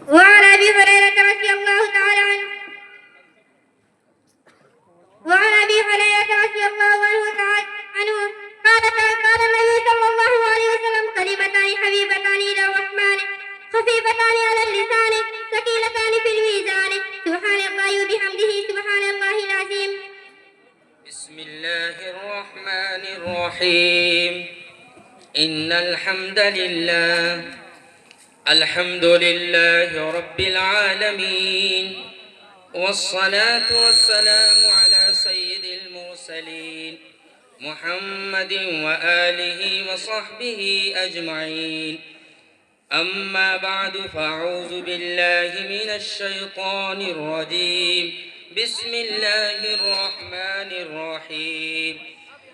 وعن ابي هريره رضي الله تعالى عنه قال النبي صلى الله عليه وسلم: كلمتان حبيبتان الى الرحمن خفيفتان على اللسان ثقيلتان في الميزان سبحان الله وبحمده سبحان الله العظيم. بسم الله الرحمن الرحيم. إن الحمد لله رب العالمين، والصلاة والسلام على سيد المرسلين محمد وآله وصحبه أجمعين. أما بعد، فأعوذ بالله من الشيطان الرجيم. بسم الله الرحمن الرحيم.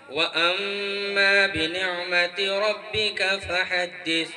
وأما بنعمة ربك فحدث.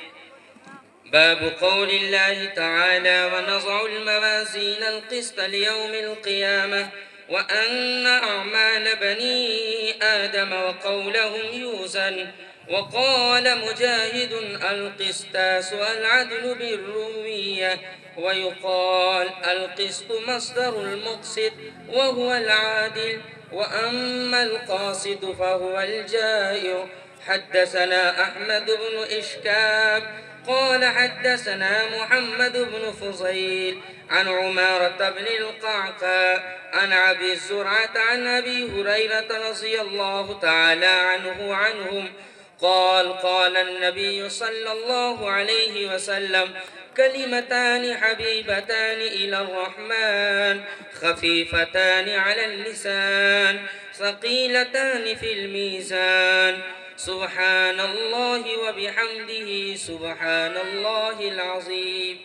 باب قول الله تعالى: ونضع الموازين القسط ليوم القيامة وأن أعمال بني آدم وقولهم يوزن. وقال مجاهد: القسطاس العدل بالروية، ويقال القسط مصدر المقسط وهو العادل، وأما القاسط فهو الجائر. حدثنا أحمد بن إشكاب قال حدثنا محمد بن فضيل عن عمارة بن القعقاع عن أبي الزرعة عن أبي هريرة رضي الله تعالى عنهم قال: قال النبي صلى الله عليه وسلم: كلمتان حبيبتان إلى الرحمن خفيفتان على اللسان ثقيلتان في الميزان سبحان الله وبحمده سبحان الله العظيم.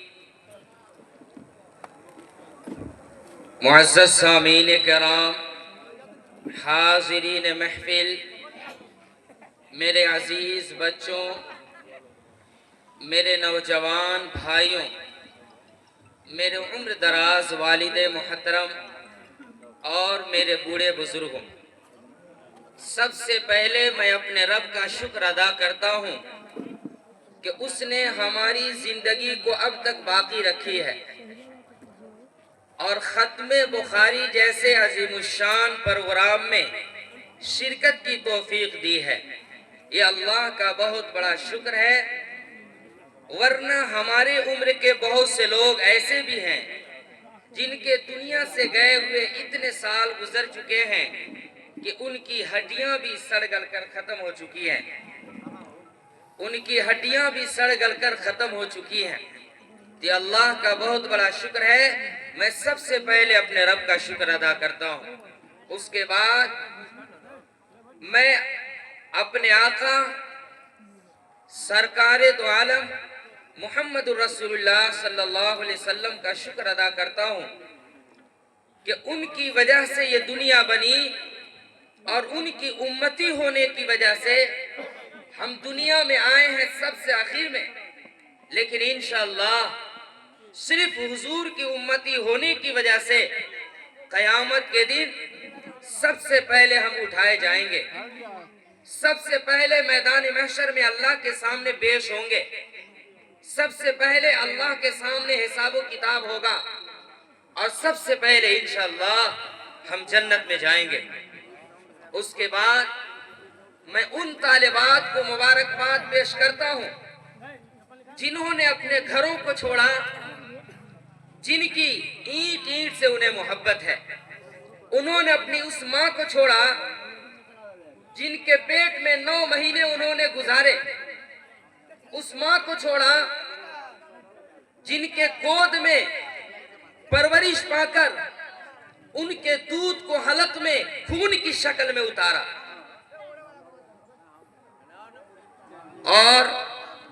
معزز سامعین کرام، حاضرین محفل، میرے عزیز بچوں، میرے نوجوان بھائیوں، میرے عمر دراز والد محترم اور میرے بوڑھے بزرگوں، سب سے پہلے میں اپنے رب کا شکر ادا کرتا ہوں کہ اس نے ہماری زندگی کو اب تک باقی رکھی ہے اور ختم بخاری جیسے عظیم الشان پروگرام میں شرکت کی توفیق دی ہے۔ یہ اللہ کا بہت بڑا شکر ہے، ورنہ ہمارے عمر کے بہت سے لوگ ایسے بھی ہیں جن کے دنیا سے گئے ہوئے اتنے سال گزر چکے ہیں کہ ان کی ہڈیاں بھی سڑ گل کر ختم ہو چکی ہیں، ان کی ہڈیاں بھی سڑ گل کر ختم ہو چکی ہیں۔ یہ اللہ کا بہت بڑا شکر ہے۔ میں سب سے پہلے اپنے رب کا شکر ادا کرتا ہوں، اس کے بعد میں اپنے آقا سرکار دو عالم محمد رسول اللہ صلی اللہ علیہ وسلم کا شکر ادا کرتا ہوں کہ ان کی وجہ سے یہ دنیا بنی اور ان کی امتی ہونے کی وجہ سے ہم دنیا میں آئے ہیں سب سے آخر میں، لیکن انشاءاللہ صرف حضور کی امتی ہونے کی وجہ سے قیامت کے دن سب سے پہلے ہم اٹھائے جائیں گے، سب سے پہلے میدان محشر میں اللہ کے سامنے پیش ہوں گے، سب سے پہلے اللہ کے سامنے حساب و کتاب ہوگا اور سب سے پہلے انشاءاللہ ہم جنت میں جائیں گے۔ اس کے بعد میں ان طالبات کو مبارکباد پیش کرتا ہوں جنہوں نے اپنے گھروں کو چھوڑا، جن کی اینٹ اینٹ سے انہیں محبت ہے، انہوں نے اپنی اس ماں کو چھوڑا جن کے پیٹ میں 9 مہینے انہوں نے گزارے، اس ماں کو چھوڑا جن کے گود میں پرورش پا کر ان کے دودھ کو حلق میں خون کی شکل میں اتارا، اور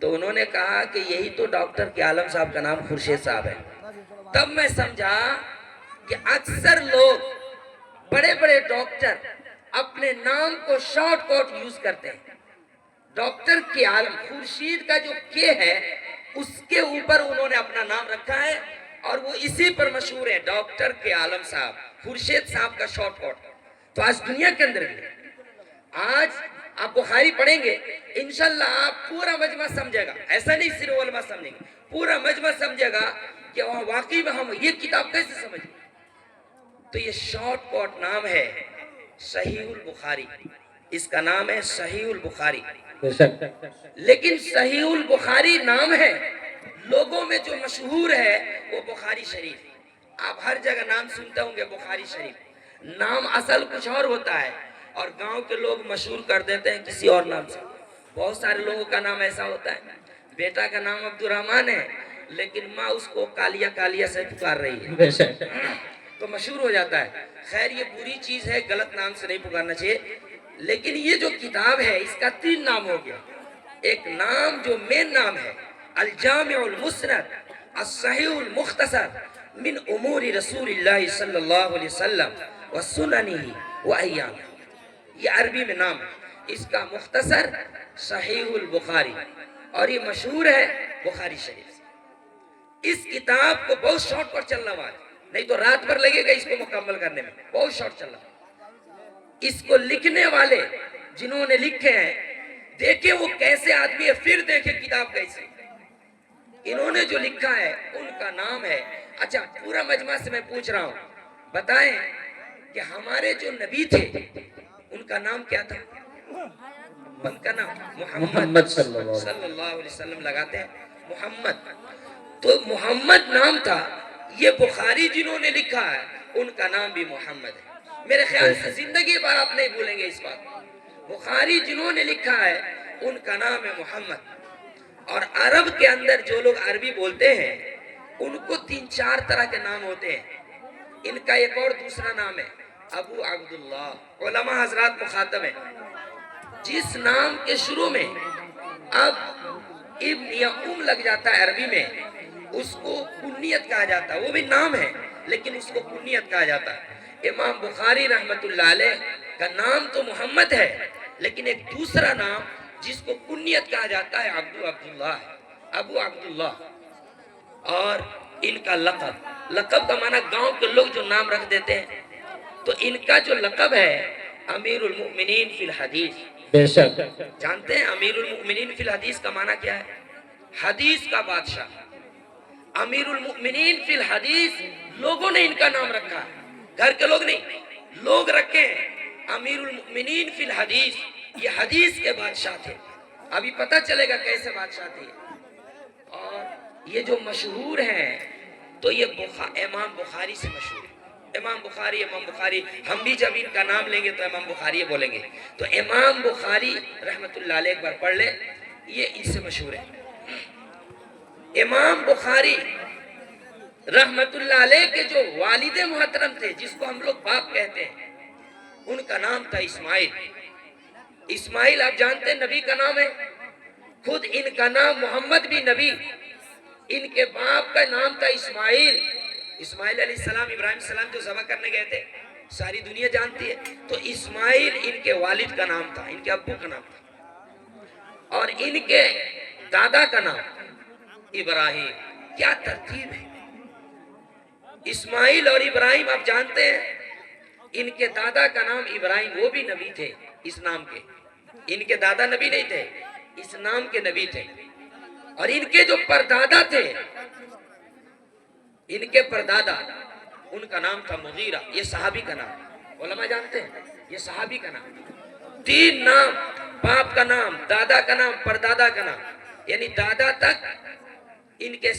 تو انہوں نے کہا کہ یہی تو ڈاکٹر کے عالم صاحب کا نام خورشید صاحب ہے. تب میں سمجھا کہ اکثر لوگ بڑے بڑے ڈاکٹر اپنے نام کو شارٹ کٹ یوز کرتے ہیں. ڈاکٹر کے عالم خورشید کا جو کے ہے اس کے اوپر انہوں نے اپنا نام رکھا ہے اور وہ اسی پر مشہور ہے, ڈاکٹر کے عالم صاحب, خورشید صاحب کا شارٹ کٹ. تو آج دنیا کے اندر بھی آج آپ بخاری پڑھیں گے انشاءاللہ آپ پورا مجمع سمجھے گا. ایسا نہیں صرف علماء سمجھیں گے, پورا مجمع سمجھے گا کہ واقعی میں ہم یہ کتاب کیسے سمجھیں. تو یہ شارٹ کٹ نام ہے صحیح البخاری. اس کا نام ہے صحیح البخاری. لیکن صحیح البخاری نام ہے, لوگوں میں جو مشہور ہے وہ بخاری شریف. آپ ہر جگہ نام سنتے ہوں گے بخاری شریف. نام اصل کچھ اور ہوتا ہے اور گاؤں کے لوگ مشہور کر دیتے ہیں کسی اور نام سے. بہت سارے لوگوں کا نام ایسا ہوتا ہے, بیٹا کا نام عبد الرحمن ہے لیکن ماں اس کو کالیا کالیا سے پکار رہی ہے تو مشہور ہو جاتا ہے. خیر یہ بری چیز ہے, غلط نام سے نہیں پکارنا چاہیے. لیکن یہ جو کتاب ہے اس کا 3 نام ہو گیا. ایک نام جو مین نام ہے الجامع المسند الصحیح المختصر من امور رسول اللہ صلی اللہ علیہ وسلم وسننہ وایامہ, یہ عربی میں نام ہے. اس کا مختصر صحیح البخاری اور یہ مشہور ہے بخاری شریف سے. اس کتاب کو بہت شارٹ کٹ چلنا ہوا ہے, نہیں تو رات بھر لگے گا اس کو مکمل کرنے میں, بہت شارٹ چل رہا. اس کو لکھنے والے جنہوں نے لکھے ہیں دیکھیں وہ کیسے آدمی ہے, پھر دیکھیں کتاب کیسی. انہوں نے جو لکھا ہے ان کا نام ہے, اچھا پورا مجمع سے میں پوچھ رہا ہوں بتائیں کہ ہمارے جو نبی تھے ان کا نام کیا تھا؟ ان کا نام محمد صلی اللہ علیہ وسلم لگاتے ہیں محمد. تو محمد نام تھا. یہ بخاری جنہوں نے لکھا ہے ان کا نام بھی محمد ہے. میرے خیال سے زندگی بھر آپ نہیں بھولیں گے اس بات. بخاری جنہوں نے لکھا ہے ان کا نام ہے محمد. اور عرب کے اندر جو لوگ عربی بولتے ہیں ان کو 3-4 طرح کے نام ہوتے ہیں. ان کا ایک اور دوسرا نام ہے ابو عبداللہ. علماء حضرات مخاطب ہیں, جس نام کے شروع میں اب ابن یا لگ جاتا ہے عربی میں اس کو کنیت کہا جاتا ہے. وہ بھی نام ہے لیکن اس کو کنیت کہا جاتا ہے. امام بخاری رحمت اللہ علیہ کا نام تو محمد ہے لیکن ایک دوسرا نام جس کو کنیت کہا جاتا ہے عبداللہ ہے, ابو عبداللہ. اور ان کا لقب کا معنی گاؤں کے لوگ جو نام رکھ دیتے ہیں, تو ان کا جو لقب ہے امیر المؤمنین فی الحدیث. بے شک جانتے ہیں امیر المؤمنین فی الحدیث کا معنی کیا ہے؟ حدیث کا بادشاہ. امیر المؤمنین فی الحدیث لوگوں نے ان کا نام رکھا ہے, گھر کے لوگ نہیں, لوگ رکھے ہیں امیر المؤمنین فی الحدیث. یہ حدیث کے بادشاہ تھے. ابھی پتہ چلے گا کیسے بادشاہ تھے. اور یہ جو مشہور ہیں تو یہ امام بخاری سے مشہور ہے. امام بخاری ہم بھی جب ان کا نام لیں گے تو امام بخاری بولیں گے. تو امام بخاری رحمت اللہ علیہ ایک بار پڑھ لیں, یہ ان سے مشہور ہے. امام بخاری رحمت اللہ علیہ کے جو والد محترم تھے جس کو ہم لوگ باپ کہتے ہیں ان کا نام تھا اسماعیل. اسماعیل آپ جانتے ہیں نبی کا نام ہے. خود ان کا نام محمد بھی نبی. ان کے باپ کا نام تھا اسماعیل. اسماعیل علیہ السلام ابراہیم السلام جو ذبح کرنے گئے تھے ساری دنیا جانتی ہے. تو اسماعیل ان کے والد کا نام تھا, ان کے ابو کا نام تھا. اور ان کے دادا کا نام ابراہیم. کیا ترتیب ہے. اسماعیل اور ابراہیم آپ جانتے ہیں. ان کے دادا کا نام ابراہیم, وہ بھی نبی تھے اس نام کے. ان کے دادا نبی نہیں تھے, اس نام کے نبی تھے. اور ان کے جو پردادا تھے, ان کے پردادا, ان کا نام تھا مغیرہ. یہ صحابی کا نام, علماء جانتے ہیں یہ صحابی کا نام. 3 نام, باپ کا نام, دادا کا نام, پردادا کا نام, یعنی دادا تک ان کے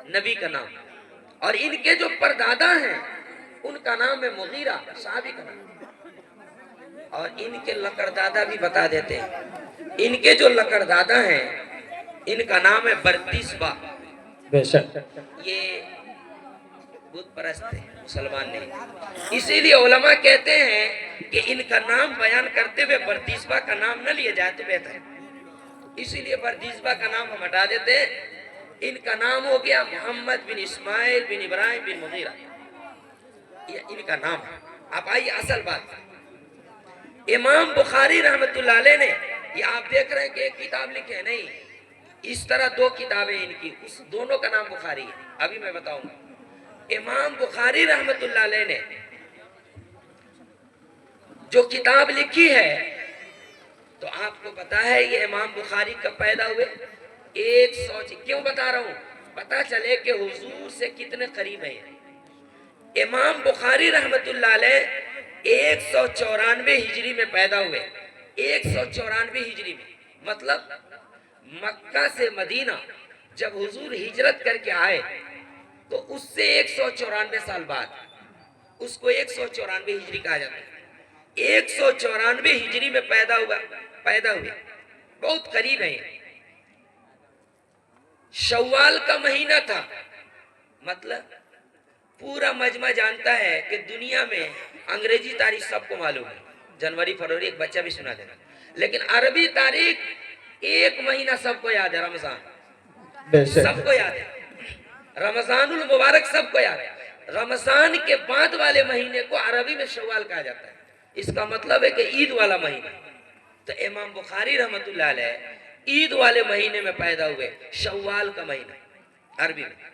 نبی کا نام. اور ان کے جو پردادا ہیں ان کا نام ہے مغیرہ, صحابی کا نام. اور ان کے لقردادا بھی بتا دیتے ہیں. ان کے جو لقردادا ہیں ان کا نام ہے برتیسبا. بے شک یہ بت پرست تھے, مسلمان نہیں. اسی لیے علماء کہتے ہیں کہ ان کا نام بیان کرتے ہوئے برتیسبا کا نام نہ لیا جائے تو بہتر ہے. اسی لیے بردیزبہ کا نام ہم ہٹا دیتے ہیں. ان کا نام ہو گیا محمد بن اسماعیل بن ابراہیم بن مغیرہ. یہ ان کا نام ہے. اب آئیے اصل بات. امام بخاری رحمت اللہ علیہ نے, یہ آپ دیکھ رہے ہیں کہ ایک کتاب لکھے ہیں, نہیں, اس طرح دو کتابیں ان کی, اس دونوں کا نام بخاری ہے. ابھی میں بتاؤں گا. امام بخاری رحمت اللہ علیہ نے جو کتاب لکھی ہے, تو آپ کو پتا ہے یہ امام بخاری کب پیدا ہوئے؟ 100. کیوں بتا رہا ہوں؟ پتا چلے کہ حضور سے کتنے قریب ہیں. امام بخاری رحمت اللہ علیہ 194 ہجری میں پیدا ہوئے. 194 ہجری میں, مطلب مکہ سے مدینہ جب حضور ہجرت کر کے آئے تو اس سے 194 سال بعد, اس کو 194 ہجری کہا جاتا ہے. 194 ہجری میں پیدا ہوئے, بہت قریب ہیں. شوال کا مہینہ تھا. مطلب پورا مجمع جانتا ہے کہ دنیا میں انگریزی تاریخ سب کو معلوم ہے, جنوری فروری ایک بچہ بھی سنا دینا, لیکن عربی تاریخ ایک مہینہ سب کو یاد ہے, رمضان. بے شک. سب کو یاد ہے رمضان المبارک, سب کو یاد ہے. رمضان کے بعد والے مہینے کو عربی میں شوال کہا جاتا ہے. اس کا مطلب ہے کہ عید والا مہینہ. تو امام بخاری رحمت اللہ علیہ عید والے مہینے میں پیدا ہوئے, شوال کا مہینہ عربی میں.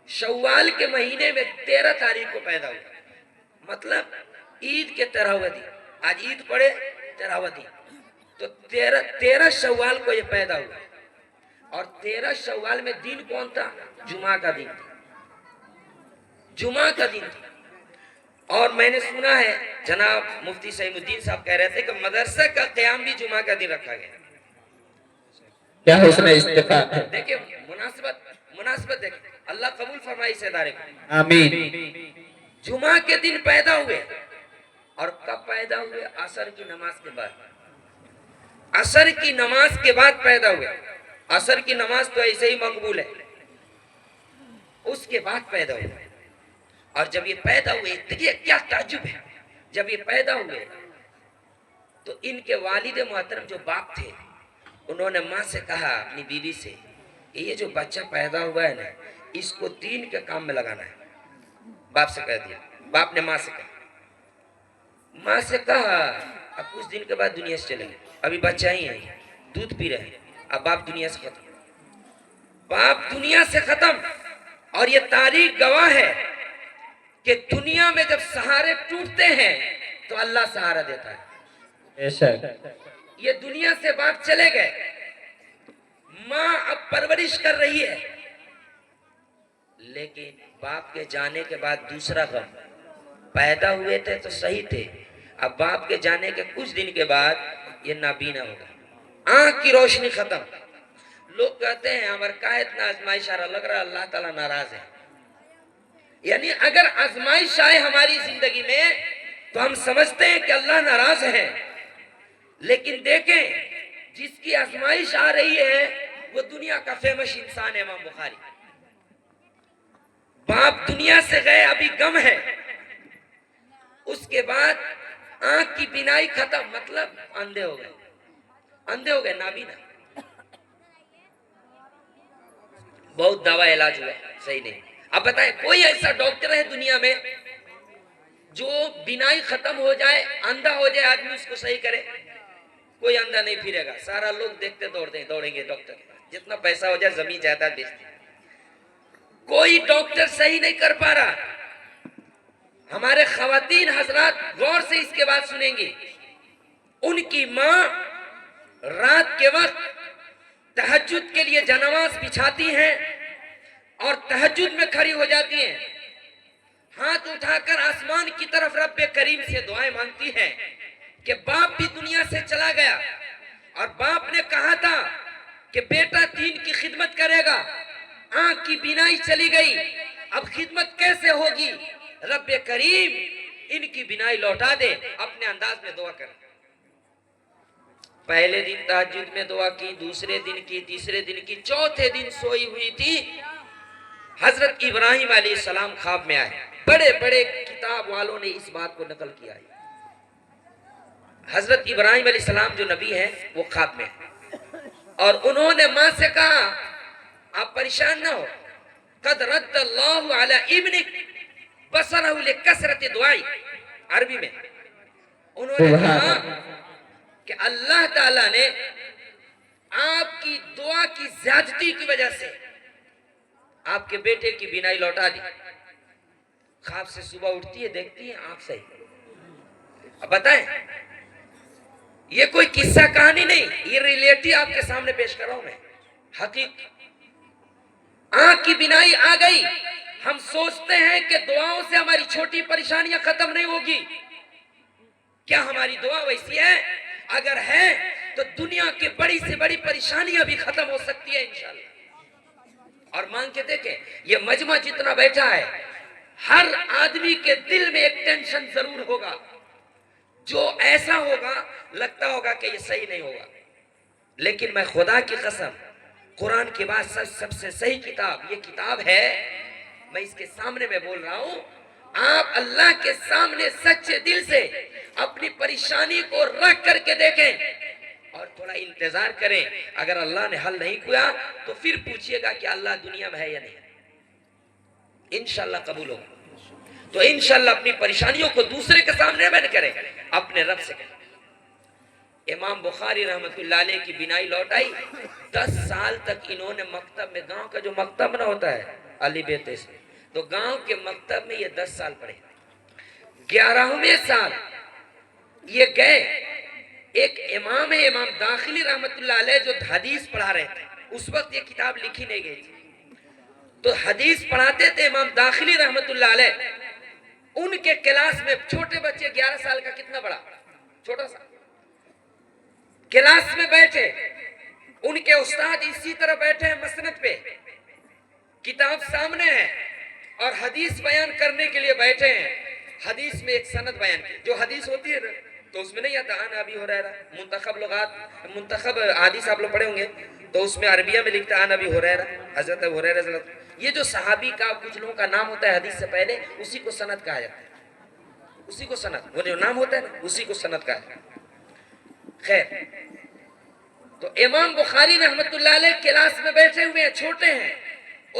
شوال کے مہینے میں 13 تاریخ کو پیدا ہوئے, مطلب عید کے 13واں دن. آج عید پڑے 13واں دن, تو 13 شوال کو یہ پیدا ہوا. اور 13 شوال میں دن کون تھا؟ جمعہ کا دن تھا. جمعہ کا دن تھا. اور میں نے سنا ہے جناب مفتی سعیم الدین صاحب کہہ رہے تھے کہ مدرسہ کا قیام بھی جمعہ کا دن رکھا گیا. کیا حسن استفاق ہے. دیکھیں مناسبت دیکھیں, اللہ قبول فرمائی اس ادارے کو. آمین. جمعہ کے دن پیدا ہوئے. اور کب پیدا ہوئے؟ عصر کی نماز کے بعد. عصر کی نماز کے بعد پیدا ہوئے. عصر کی نماز تو ایسے ہی مقبول ہے, اس کے بعد پیدا ہوئے. اور جب یہ پیدا ہوئے, دیکھیے کیا تعجب ہے, جب یہ پیدا ہوئے تو ان کے والد محترم جو باپ تھے, انہوں نے ماں سے کہا, اپنی بیوی سے, کہ یہ جو بچہ پیدا ہوا ہے نا, اس کو دین کے کام میں لگانا ہے. باپ سے کہہ دیا. باپ نے ماں سے کہا. ماں سے کہا, اب کچھ دن کے بعد دنیا سے چلے گئے, ابھی بچہ ہی ہے, دودھ پی رہے ہیں, اب باپ دنیا سے ختم. باپ دنیا سے ختم. اور یہ تاریخ گواہ ہے کہ دنیا میں جب سہارے ٹوٹتے ہیں تو اللہ سہارا دیتا ہے. بے شک. یہ دنیا سے باپ چلے گئے, ماں اب پرورش کر رہی ہے, لیکن باپ کے جانے کے بعد دوسرا غم. پیدا ہوئے تھے تو صحیح تھے, اب باپ کے جانے کے کچھ دن کے بعد یہ نابینا ہوگا, آنکھ کی روشنی ختم. لوگ کہتے ہیں ہمارا کا اتنا آزمائش آ رہا, لگ رہا اللہ تعالیٰ ناراض ہے. یعنی اگر آزمائش آئے ہماری زندگی میں تو ہم سمجھتے ہیں کہ اللہ ناراض ہے, لیکن دیکھیں جس کی آزمائش آ رہی ہے وہ دنیا کا فیمس انسان ہے, امام بخاری. باپ دنیا سے گئے, ابھی غم ہے. اس کے بعد آنکھ کی بینائی ختم, مطلب اندھے ہو گئے, نابینا. بہت دوا علاج ہوا, صحیح نہیں. اب بتائیں کوئی ایسا ڈاکٹر ہے دنیا میں جو بینائی ختم ہو جائے, اندھا ہو جائے آدمی, اس کو صحیح کرے؟ کوئی اندھا نہیں پھرے گا. سارا لوگ دیکھتے دوڑیں گے ڈاکٹر کے پاس, جتنا پیسہ ہو جائے زمین جائیداد بیچتے. کوئی ڈاکٹر صحیح نہیں کر پا رہا. ہمارے خواتین حضرات غور سے اس کے بعد سنیں گے. ان کی ماں رات کے وقت تہجد کے لیے جنواز بچھاتی ہیں اور تہجد میں کھڑی ہو جاتی ہیں, ہاتھ اٹھا کر آسمان کی طرف رب کریم سے دعائیں مانگتی ہیں کہ باپ بھی دنیا سے چلا گیا, اور باپ نے کہا تھا کہ بیٹا دین کی خدمت کرے گا, آنکھ کی بینائی چلی گئی, اب خدمت کیسے ہوگی؟ رب کریم ان کی بینائی لوٹا دے. اپنے انداز میں دعا کر. پہلے دن تہجد میں دعا کی, دوسرے دن کی, تیسرے دن کی, چوتھے دن سوئی ہوئی تھی. حضرت ابراہیم علیہ السلام خواب میں آئے. بڑے بڑے کتاب والوں نے اس بات کو نقل کیا ہے. حضرت ابراہیم علیہ السلام جو نبی ہیں وہ خواب میں, اور انہوں نے ماں سے کہا آپ پریشان نہ ہو، قد رد اللہ علی ابنک بصرہ لکثرت دعائی، عربی میں انہوں نے کہا کہ اللہ تعالیٰ نے آپ کی دعا کی زیادتی کی وجہ سے آپ کے بیٹے کی بینائی لوٹا دی۔ خواب سے صبح اٹھتی ہے، دیکھتی ہے آنکھ صحیح۔ اب بتائیں، یہ کوئی قصہ کہانی نہیں، یہ ریلیٹی آپ کے سامنے پیش کر رہا ہوں میں، حقیقت۔ آنکھ کی بینائی آ گئی۔ ہم سوچتے ہیں کہ دعاؤں سے ہماری چھوٹی پریشانیاں ختم نہیں ہوگی۔ کیا ہماری دعا ویسی ہے؟ اگر ہے تو دنیا کی بڑی سے بڑی پریشانیاں بھی ختم ہو سکتی ہے انشاءاللہ۔ اور مانگ کے دیکھیں، یہ مجمع جتنا بیٹھا ہے، ہر آدمی کے دل میں ایک ٹینشن ضرور ہوگا، جو ایسا ہوگا لگتا ہوگا کہ یہ صحیح نہیں ہوگا، لیکن میں خدا کی قسم، قرآن کے بعد سب سے صحیح کتاب یہ کتاب ہے، میں اس کے سامنے میں بول رہا ہوں، آپ اللہ کے سامنے سچے دل سے اپنی پریشانی کو رکھ کر کے دیکھیں اور تھوڑا انتظار کریں۔ اگر اللہ نے حل نہیں کیا تو پھر پوچھئے گا کہ اللہ دنیا میں ہے یا نہیں، انشاءاللہ قبول ہوگا۔ تو انشاءاللہ اپنی پریشانیوں کو دوسرے کے سامنے بیان کریں، اپنے رب سے کریں۔ امام بخاری رحمت اللہ علیہ کی بینائی لوٹ آئی۔ 10 سال تک انہوں نے مکتب میں، گاؤں کا جو مکتب نہ ہوتا ہے علی بیتے سے، تو گاؤں کے مکتب میں یہ 10 سال پڑھے۔ 11ویں سال یہ گئے، ایک امام ہے امام داخلی رحمت اللہ علیہ جو حدیث پڑھا رہے تھے، اس وقت یہ کتاب لکھی نہیں گئی تھی، تو حدیث پڑھاتے تھے امام داخلی رحمت اللہ علیہ۔ ان کے کلاس میں چھوٹے بچے، 11 سال کا کتنا بڑا، چھوٹا سا، کلاس میں بیٹھے، ان کے استاد اسی طرح بیٹھے ہیں مسند پہ، کتاب سامنے ہے اور حدیث بیان کرنے کے لیے بیٹھے ہیں۔ حدیث میں ایک سند بیان کی، جو حدیث ہوتی ہے تو اس میں نہیں آتا عن ابی ہریرہ، منتخب لغات، منتخب حدیث آپ لوگ پڑھے ہوں گے تو اس میں عربیہ میں لکھتا ہے عن ابی ہریرہ، حضرت ابو ہریرہ رضی اللہ عنہ۔ یہ جو صحابی کا کچھ لوگوں کا نام ہوتا ہے حدیث سے پہلے، اسی کو سند کہا جاتا ہے، اسی کو سند، وہ جو نام ہوتا ہے نا اسی کو سند کہا جاتا ہے۔ خیر، تو امام بخاری رحمت اللہ علیہ کلاس میں بیٹھے ہوئے ہیں، چھوٹے ہیں،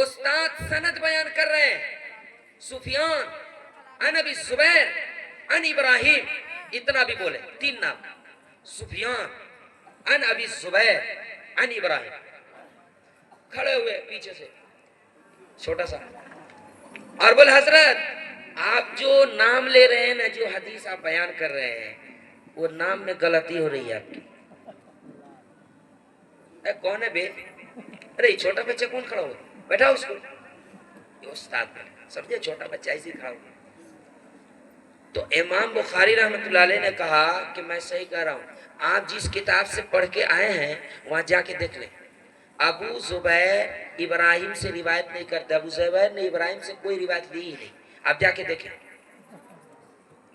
استاد سند بیان کر رہے ہیں، سفیان عن ابی زبیر عن ابراہیم، اتنا بھی بولے، 3 نام، سفیان عن ابی زبیر عن ابراہیم، کھڑے ہوئے پیچھے سے چھوٹا سا، اور بول حضرت آپ جو نام لے رہے ہیں نا، جو حدیث آپ بیان کر رہے ہیں، وہ نام میں غلطی ہو رہی ہے آپ کی۔ اے کون ہے بے؟ ارے چھوٹا بچہ کون کھڑا ہو، بیٹھا اس کو، یہ استاد بیٹھا، سمجھے، چھوٹا بچہ ایسے کھڑا ہو۔ تو امام بخاری رحمت اللہ علیہ نے کہا کہ میں صحیح کہہ رہا ہوں، آپ جس کتاب سے پڑھ کے آئے ہیں وہاں جا کے دیکھ لیں، ابو زبیر ابراہیم سے روایت نہیں کرتے، ابو زبیر نے ابراہیم سے کوئی روایت لی ہی نہیں، آپ جا کے دیکھیں۔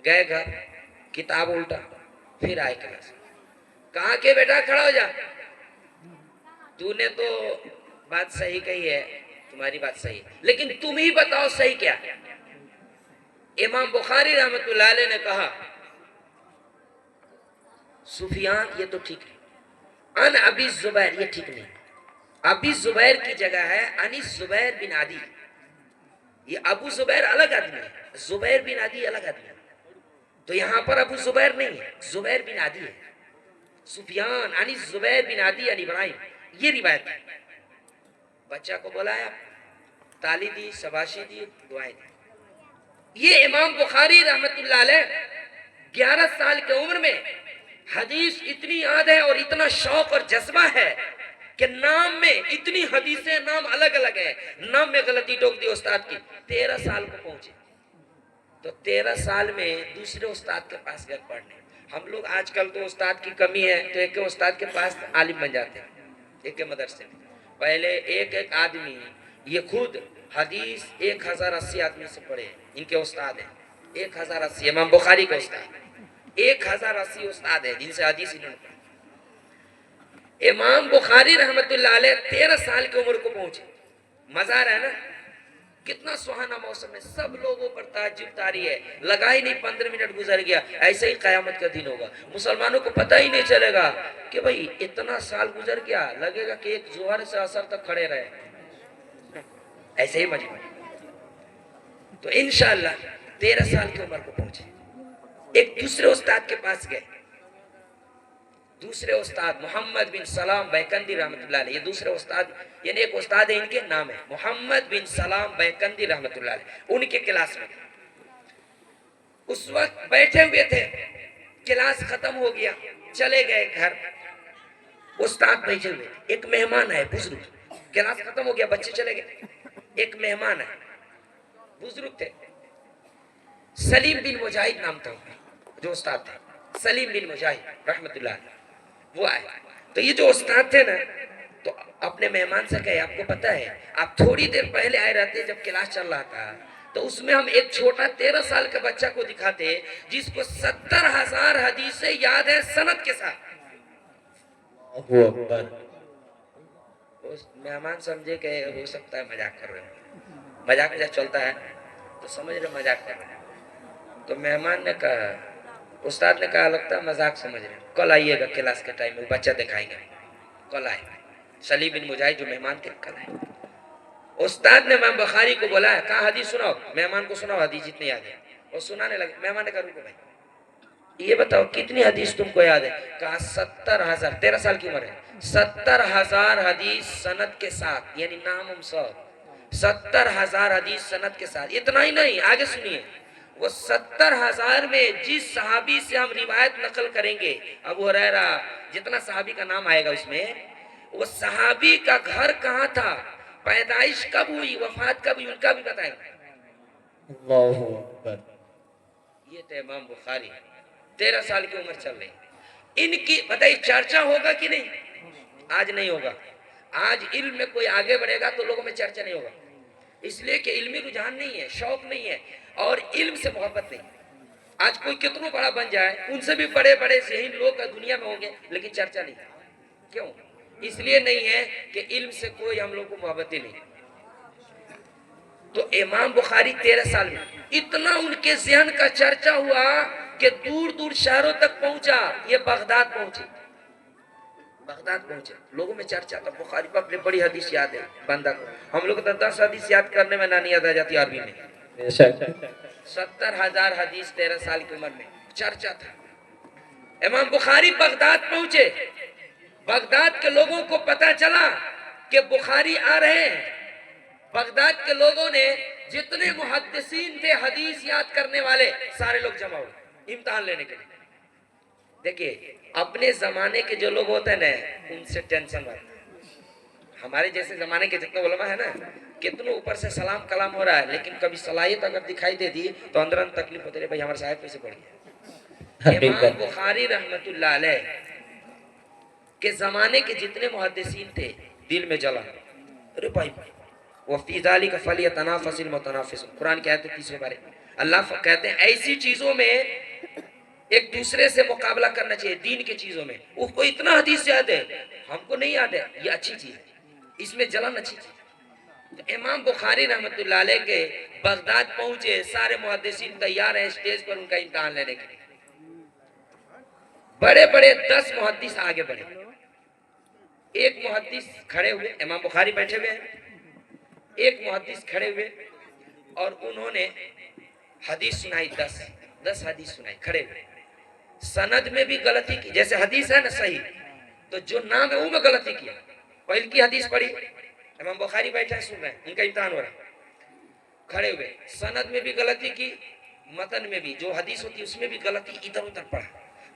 گئے گھر، کتاب الٹا، پھر آئے کلاس، کہا کہ بیٹا کھڑا ہو جا، تو نے تو بات صحیح کہی ہے، تمہاری بات صحیح ہے، لیکن تم ہی بتاؤ صحیح کیا۔ امام بخاری رحمت اللہ علیہ نے کہا سفیان یہ تو ٹھیک ہے، ان ابی زبیر یہ ٹھیک نہیں، ابی زبیر کی جگہ ہے انی زبیر بن عدی، یہ ابو زبیر الگ آدمی ہے، زبیر بن عدی الگ آدمی ہے، تو یہاں پر ابو زبیر نہیں ہے، زبیر بن عدی ہے، سفیان انی زبیر بن عدی عن ابراہیم، یہ روایت ہے۔ بچہ کو بلایا، تالی دی، شاباشی دی، دعائیں دی۔ یہ امام بخاری رحمت اللہ علیہ 11 سال کے عمر میں حدیث اتنی یاد ہے اور اتنا شوق اور جذبہ ہے کہ نام میں اتنی حدیثیں، نام الگ الگ ہے، نام میں غلطی ٹوک دی استاد کی، 13 سال کو پہنچے، تو 13 سال میں دوسرے استاد کے پاس گئے پڑھنے۔ ہم لوگ آج کل تو استاد کی کمی ہے تو ایک استاد کے پاس عالم بن جاتے ہیں، ایک مدرسے میں، پہلے ایک آدمی، یہ خود حدیث 1080 آدمی سے پڑھے، ان کے استاد ہیں 1080، امام بخاری کے استاد 1080 استاد ہیں جن سے حدیث انہوں نے پڑھی۔ امام بخاری رحمت اللہ علیہ 13 سال کی عمر کو پہنچے، مزہ آ رہا ہے نا، کتنا سہانا موسم ہے، سب لوگوں پر تعجب طاری ہے، لگا ہی نہیں 15 منٹ گزر گیا، ایسے ہی قیامت کا دن ہوگا، مسلمانوں کو پتہ ہی نہیں چلے گا کہ بھئی اتنا سال گزر گیا، لگے گا کہ ایک ظہر سے عصر تک کھڑے رہے، ایسے ہی مجمع۔ تو انشاءاللہ 13 سال کی عمر کو پہنچے، ایک دوسرے استاد کے پاس گئے، دوسرے استاد محمد بن سلام بیکندی رحمت اللہ علیہ، یہ دوسرے استاد، یعنی ایک استاد ہے ان کے نام ہے محمد بن سلام بیکندی رحمت اللہ علیہ، ان کے کلاس میں اس وقت بیٹھے ہوئے تھے، کلاس ختم ہو گیا، چلے گئے گھر، استاد بیٹھے ہوئے، ایک مہمان ہے بزرگ، کلاس ختم ہو گیا، بچے چلے گئے، ایک مہمان ہے بزرگ تھے، سلیم بن مجاہد نام تھا جو استاد تھے، سلیم بن مجاہد رحمت اللہ علیہ، وہ آئے، تو یہ جو استاد تھے نا تو اپنے مہمان سے کہے آپ کو پتہ ہے آپ تھوڑی دیر پہلے آئے رہتے جب کلاس چل رہا تھا تو اس میں ہم ایک چھوٹا 13 سال کا بچہ کو دکھاتے جس کو 70,000 حدیثیں یاد ہے سند کے ساتھ۔ اللہ اکبر۔ مہمان سمجھے کہ ہو سکتا ہے مذاق کر رہے ہیں، مذاق جب چلتا ہے تو سمجھ رہے مذاق کر رہے ہیں، تو مہمان نے کہا، استاد نے کہا لگتا ہے مذاق سمجھ رہے ہیں، کل آئیے گا کلاس کے ٹائم میں بچہ دکھائیں گے، کل آئے، سلیم بن مجاہد جو مہمان تھے کل آئے، استاد نے امام بخاری کو بولا ہے، کہا حدیث سناؤ، مہمان کو سناؤ حدیث جتنے یاد ہے، اور سنانے لگے، مہمان نے کہا رکو بھائی یہ بتاؤ کتنی حدیث تم کو یاد ہے، کہا 70,000، 13 سال کی عمر ہے، 70,000 حدیث سند کے ساتھ، یعنی نام سب 70,000 حدیث سند کے ساتھ، اتنا ہی نہیں آگے سنیے، وہ 70,000 میں جس صحابی سے ہم روایت نقل کریں گے، ابو ہریرہ جتنا صحابی کا نام آئے گا اس میں، وہ صحابی کا گھر کہاں تھا، پیدائش کب ہوئی، وفات کب ہوئی، ان کا بھی بتائیں گے۔ اللہ اکبر۔ یہ تھے امام بخاری، 13 سال کی عمر چل رہی، ان کی بتائیے چرچا ہوگا کہ نہیں؟ آج نہیں ہوگا، آج علم میں کوئی آگے بڑھے گا تو لوگوں میں چرچا نہیں ہوگا، اس لیے کہ علمی رجحان نہیں ہے، شوق نہیں ہے، اور علم سے محبت نہیں۔ آج کوئی کتنوں بڑا بن جائے، ان سے بھی بڑے بڑے ذہین لوگ دنیا میں ہوں گے لیکن چرچا نہیں، کیوں؟ اس لیے نہیں ہے کہ علم سے کوئی ہم لوگ کو محبت ہی نہیں۔ تو امام بخاری 13 سال میں اتنا ان کے ذہن کا چرچا ہوا کہ دور دور شہروں تک پہنچا، یہ بغداد پہنچے، بغداد پہنچے، لوگوں میں چرچا تھا، بخاری باپ نے بڑی حدیث یاد ہے بندہ کو، ہم لوگ 10 حدیث یاد کرنے میں نانی یاد آ جاتی عربی میں، بے شک۔ 70,000 حدیث 13 سال کی عمر میں چرچا تھا۔ امام بخاری بغداد پہنچے، بغداد کے لوگوں کو پتا چلا کہ بخاری آ رہے ہیں، بغداد کے لوگوں نے جتنے محدثین تھے حدیث یاد کرنے والے سارے لوگ جمع ہوئے امتحان لینے کے لیے۔ دیکھیے اپنے زمانے کے جو لوگ ہوتے ہیں نا ان سے ٹینشن ہوتا ہے، ہمارے جیسے زمانے کے جتنے علماء ہیں نا کتنوں اوپر سے سلام کلام ہو رہا ہے لیکن کبھی صلاحیت اگر دکھائی دے دی تو اندر اندر تکلیف ہوتی ہے، بھائی ہمارے صاحب کیسے پڑھ گیا۔ امام بخاری رحمت اللہ علیہ کے زمانے کے جتنے محدثین تھے دل میں جلا، ارے بھائی وَفِي ذَلِكَ فَلْيَتَنَافَسِ الْمُتَنَافِسُونَ، قرآن کی آیت 30 بارے اللہ کہتے ہیں ایسی چیزوں میں ایک دوسرے سے مقابلہ کرنا چاہیے، دین کے چیزوں میں، وہ کوئی اتنا حدیث یاد ہے ہم کو نہیں یاد ہے، یہ اچھی چیز ہے، اس میں جلن اچھی چیز ہے۔ تو امام بخاری رحمت اللہ علیہ کے بغداد پہنچے، سارے محدثین تیار ہیں اسٹیج پر ان کا امتحان لینے کے لیے، بڑے بڑے 10 محدث آگے بڑھے، ایک محدث کھڑے ہوئے، امام بخاری بیٹھے ہوئے ہیں، ایک محدث کھڑے ہوئے اور انہوں نے حدیث سنائی، 10 حدیث سنائی کھڑے ہوئے، سند میں بھی غلطی کی، جیسے حدیث ہے نا صحیح تو جو نام ہے وہ میں غلطی کیا، پہل کی حدیث پڑھی، امام بخاری بیٹھے سن رہے ہیں، ان کا امتحان ہو رہا ہے، کھڑے ہوئے، سند میں بھی غلطی کی، متن میں بھی جو حدیث ہوتی ہے اس میں بھی غلطی، ادھر ادھر پڑھا،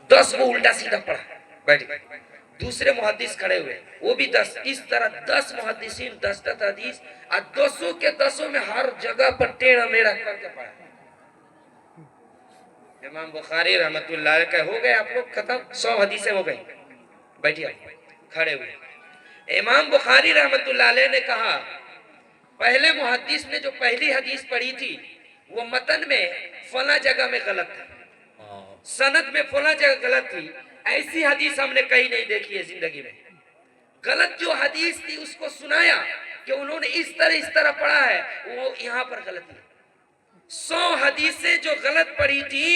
10 وہ الٹا سیدھا پڑھا، بیٹھ گئے، دوسرے محدث کھڑے ہوئے وہ بھی 10، اس طرح 10 محدثین 10 حدیث، اور 200 کے 200 میں ہر جگہ پر ٹیڑھا میڑھا کر کے پڑھا۔ امام بخاری رحمت اللہ علیہ کہ ہو گئے آپ لوگ ختم، 100 حدیثیں ہو گئی، بیٹھیے کھڑے ہوئے، امام بخاری رحمت اللہ علیہ نے کہا پہلے محدث نے جو پہلی حدیث پڑھی تھی وہ متن میں فلاں جگہ میں غلط تھا، سند میں فلاں جگہ غلط تھی، ایسی حدیث ہم نے کہیں نہیں دیکھی ہے زندگی میں، غلط جو حدیث تھی اس کو سنایا کہ انہوں نے اس طرح پڑھا ہے, وہ یہاں پر غلطی ہے. 100 حدیثیں جو غلط پڑھی تھی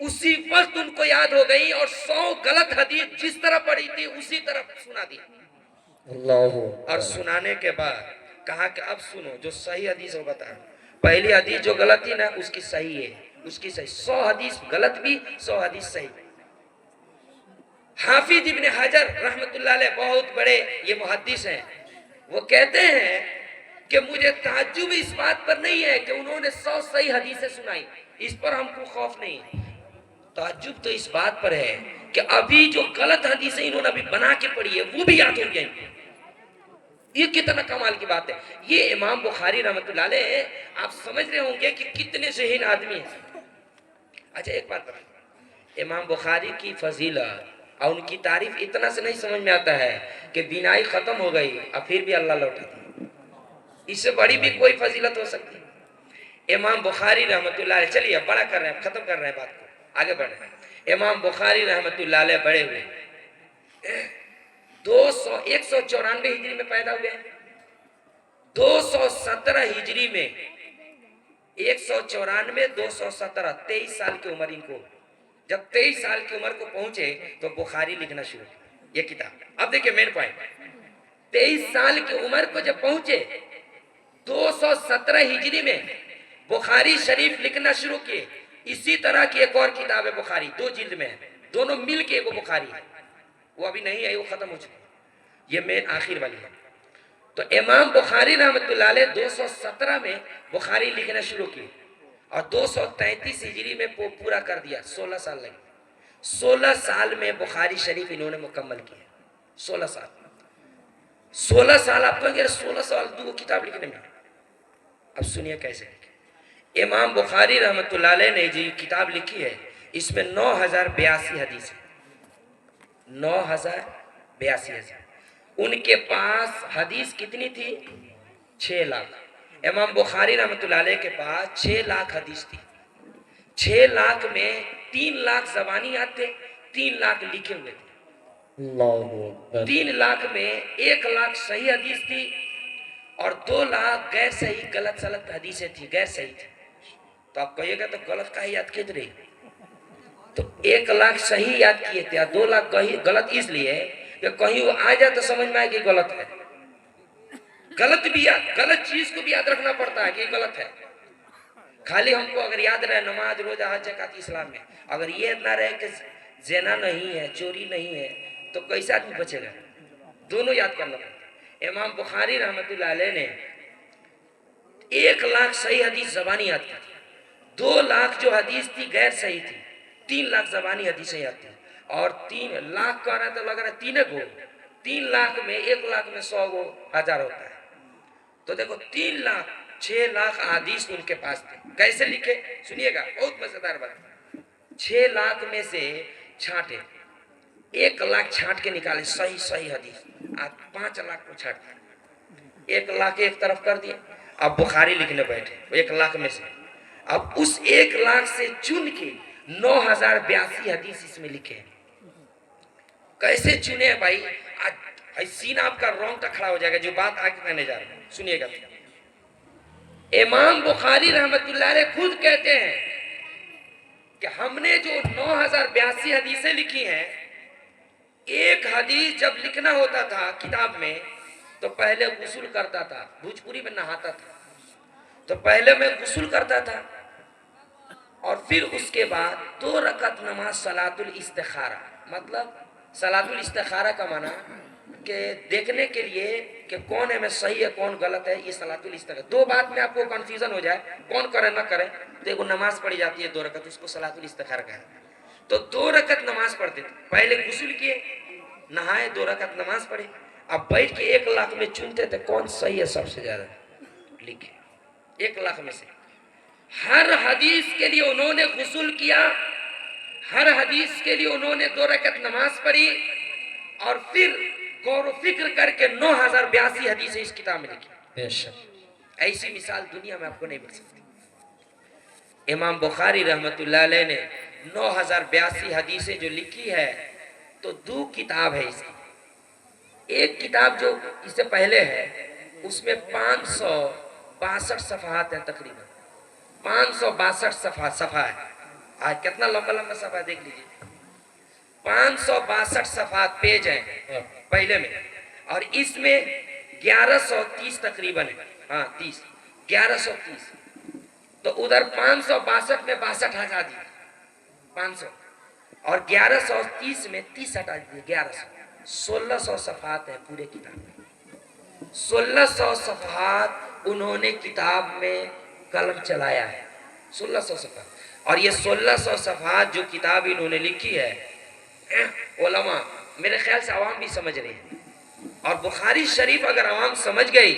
اسی وقت ان کو یاد ہو گئی, اور 100 غلط حدیث جس طرح پڑھی تھی اسی طرح سنا دی. اللہ اور سنانے کے بعد کہا کہ اب سنو جو صحیح حدیث ہو بتا. پہلی حدیث جو غلط تھی نا اس کی صحیح ہے, اس کی صحیح. 100 حدیث غلط بھی, 100 حدیث صحیح. حافظ ابن حجر رحمت اللہ علیہ بہت بڑے یہ محدث ہیں, وہ کہتے ہیں کہ مجھے تعجب اس بات پر نہیں ہے کہ انہوں نے 100 صحیح حدیثیں سنائی, اس پر ہم کو خوف نہیں ہے. تعجب تو اس بات پر ہے کہ ابھی جو غلط حدیثیں انہوں نے ابھی بنا کے پڑھی ہے وہ بھی یاد ہو گئی. یہ کتنا کمال کی بات ہے. یہ امام بخاری رحمت اللہ علیہ, آپ سمجھ رہے ہوں گے کہ کتنے ذہین آدمی ہیں. اچھا ایک بات بتا, امام بخاری کی فضیلت اور ان کی تعریف اتنا سے نہیں سمجھ میں آتا ہے کہ بینائی ختم ہو گئی اور پھر بھی اللہ لوٹاتی. اس سے بڑی بھی کوئی فضیلت ہو سکتی. امام بخاری رحمت اللہ علیہ, چلیے بڑا کر رہے ہیں, ختم کر رہے ہیں بات کو, آگے بڑھ رہے ہیں. امام بخاری رحمت اللہ علیہ بڑے ہوئے 194 ہجری میں پیدا ہوئے ہیں. 217 ہجری میں 194 217 23 سال کی عمر ان کو. جب 23 سال کی عمر کو پہنچے تو بخاری لکھنا شروع کیا یہ کتاب. اب دیکھیں مین پوائنٹ, 23 سال کی عمر کو جب پہنچے 217 ہجری میں بخاری شریف لکھنا شروع کیے. اسی طرح کی ایک اور کتاب ہے بخاری, 2 جلد میں ہے, دونوں مل کے وہ بخاری ہے. وہ ابھی نہیں ہے, وہ ختم ہو چکی, یہ مین آخر والی ہے. تو امام بخاری رحمت اللہ علیہ 217 میں بخاری لکھنا شروع کی اور 233 ہجری میں پورا کر دیا. 16 سال لگے. 16 سال میں بخاری شریف انہوں نے مکمل کیا. 16 سال 16 سال آپ کہیں گے 16 سال 2 کتاب لکھنے میں. اب سنیے کیسے لکھے. امام بخاری رحمت اللہ علیہ نے جو کتاب لکھی ہے اس میں 9082 حدیث ہے. 9082 حدیث. ان کے پاس حدیث کتنی تھی؟ 6 لاکھ. امام بخاری رحمت اللہ علیہ کے پاس 6 لاکھ حدیث تھی. 6 لاکھ میں 3 لاکھ زبانی یاد تھے, 3 لاکھ لکھے ہوئے تھے. اللہ 3 لاکھ میں 1 لاکھ صحیح حدیث تھی اور 2 لاکھ غیر صحیح غلط سلط حدیثیں تھی, غیر صحیح تھی. تو آپ کہیے گا تو غلط کا ہی یاد کیے رہی, تو 1 لاکھ صحیح یاد کیے تھے اور 2 لاکھ غلط اس لیے کہ کہیں وہ آ جائے تو سمجھ میں آئے کہ غلط ہے. غلط بھی غلط چیز کو بھی یاد رکھنا پڑتا ہے کہ غلط ہے. خالی ہم کو اگر یاد رہے نماز روزہ حج زکات اسلام میں, اگر یہ نہ رہے کہ زنا نہیں ہے, چوری نہیں ہے, تو کیسے آدمی بچے گا؟ دونوں یاد کرنا پڑتا. امام بخاری رحمت اللہ علیہ نے 1 لاکھ صحیح حدیث زبانی یاد کی تھی, 2 لاکھ جو حدیث تھی غیر صحیح تھی, 3 لاکھ زبانی حدیثیں یاد تھی, اور 3 لاکھ کا رہا تو لگ رہا ہے 3 گو. 3 لاکھ میں 1 لاکھ میں 100 گو 1000 ہوتا ہے. تو دیکھو 3 لاکھ 6 لاکھ حدیث ان کے پاس تھے. کیسے لکھے سنیے گا, بہت مزیدار بات. 6 لاکھ میں سے چھانٹے, 1 لاکھ چھانٹ کے نکالے صحیح حدیث, آپ 5 لاکھ کو چھانٹے, 1 لاکھ ایک طرف کر دیے. اب بخاری لکھنے بیٹھے 1 لاکھ میں سے. اب اس 1 لاکھ سے چن کے 9082 حدیث اس میں لکھے. کیسے چنے بھائی؟ سینہ آپ کا رونگٹا کھڑا ہو جائے گا جو بات آگے کہنے جا رہا ہوں, سنیے گا. امام بخاری رحمت اللہ علیہ خود کہتے ہیں کہ ہم نے جو 9082 حدیثیں لکھی ہیں, ایک حدیث جب لکھنا ہوتا تھا کتاب میں تو پہلے غسل کرتا تھا. بھوجپوری میں نہاتا تھا تو پہلے میں غسل کرتا تھا اور پھر اس کے بعد 2 رکعت نماز صلاۃ الاستخارہ. مطلب صلاۃ الاستخارہ کا معنی کہ دیکھنے کے لیے کہ کون ہے میں صحیح ہے کون غلط ہے, یہ صلاۃ الاستخارہ. 2 بات میں آپ کو کنفیوژن ہو جائے کون کرے نہ کرے تو ایک نماز پڑھی جاتی ہے 2 رکعت, اس کو صلاۃ الاستخارہ کہا. تو 2 رکعت نماز پڑھتے تھے, پہلے غسل کیے, نہائے, 2 رکعت نماز پڑھی. اب بیٹھ کے 1 لاکھ میں چنتے تھے کون صحیح ہے سب سے زیادہ, لکھے 1 لاکھ میں سے. ہر حدیث کے لیے انہوں نے غسل کیا, ہر حدیث کے لیے انہوں نے 2 رکعت نماز پڑھی اور پھر غور و فکر کر کے 9082 حدیثیں اس کتاب میں لکھی. بے شک ایسی مثال دنیا میں آپ کو نہیں مل سکتی. امام بخاری رحمت اللہ علیہ نے 9082 حدیثیں جو لکھی ہے تو 2 کتاب ہے اس کی. ایک کتاب جو اس سے پہلے ہے اس میں 562 صفحات ہیں تقریباً 562 صفحہ ہے. آج کتنا لمبا لمبا صفحہ دیکھ لیجیے. 562 صفحات پیج ہیں پہلے میں, اور اس میں 1130 تقریباً ہے. ہاں 30 1130. تو ادھر 562 میں 62 ہٹا دیجیے 500, اور 1130 میں 30 ہٹا دیجیے 1100. 1600 صفحات ہیں پورے کتاب میں. 1600 صفحات انہوں نے کتاب میں قلم چلایا ہے. 1600 صفحات. اور یہ 1600 صفحات جو کتاب انہوں نے لکھی ہے, علماء میرے خیال سے عوام بھی سمجھ رہے ہیں. اور بخاری شریف اگر عوام سمجھ گئی